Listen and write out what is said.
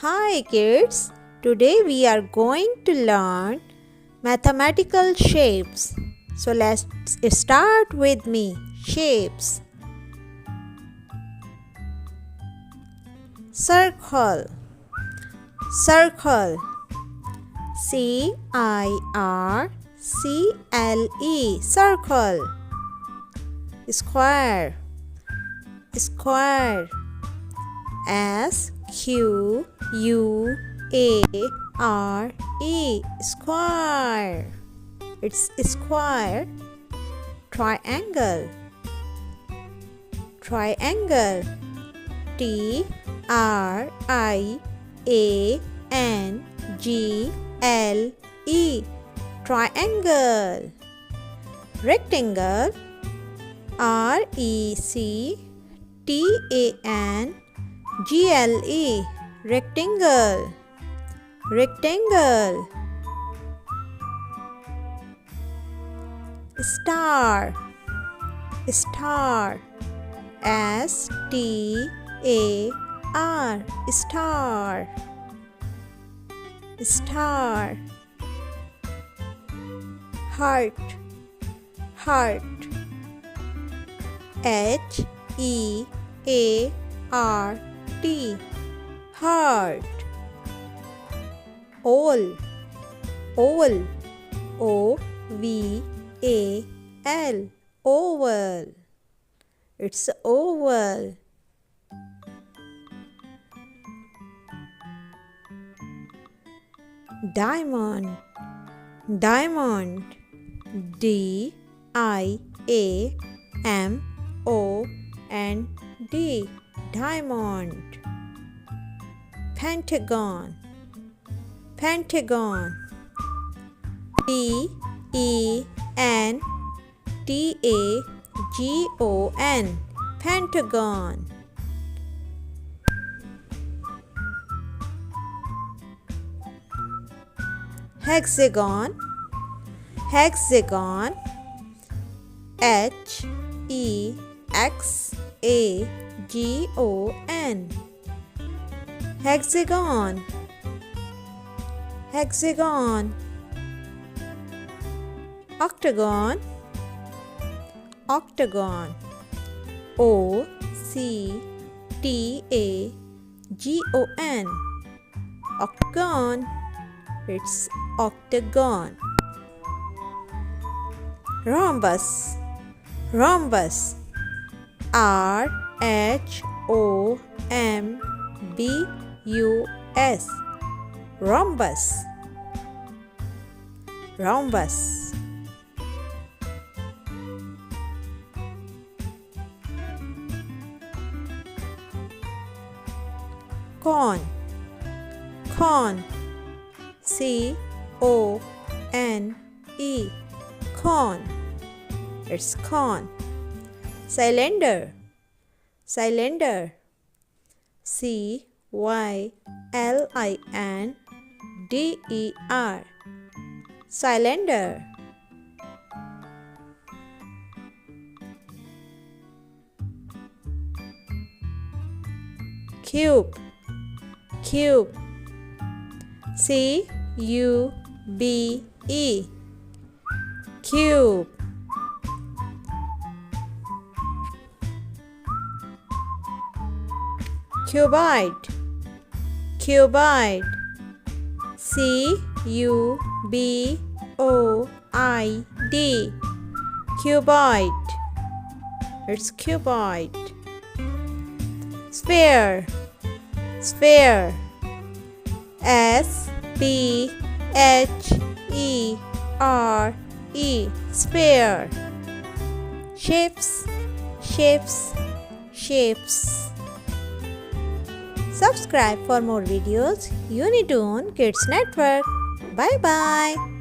Hi kids, today we are going to learn mathematical shapes. So let's start with me. Shapes. Circle. Circle. C-I-R-C-L-E. Circle. Square. Square. S-Q-U-A-R-E. Square. It's square. Triangle. Triangle. T-R-I-A-N-G-L-E. Triangle. Rectangle. R-E-C-T-A-N-G-L-E. Rectangle. Rectangle. Star. Star. S-T-A-R. Star. Star. Heart. Heart. H-E-A-R-T. Heart. Oval. Oval. O-V-A-L. Oval. It's oval. Diamond. Diamond. D-I-A-M-O-N-D. Diamond. Pentagon. Pentagon. P-E-N-T-A-G-O-N. Pentagon. Hexagon. Hexagon. H-E-X-A-G-O-N. Hexagon. Hexagon. Octagon. Octagon. O-C-T-A-G-O-N. Octagon. It's octagon. Rhombus. Rhombus. R-H-O-M-B-U-S. Rhombus. Rhombus. Cone. Cone. C-O-N-E. Cone. It's cone. Cylinder. Cylinder. C-Y-L-I-N-D-E-R. Cylinder. Cube. Cube. C-U-B-E. Cube. Cuboid. Cuboid. C-U-B-O-I-D. Cuboid. It's cuboid. Sphere. Sphere. S-P-H-E-R-E. Sphere. Shapes. Shapes. Shapes. Subscribe for more videos. Unitoon Kids Network. Bye bye.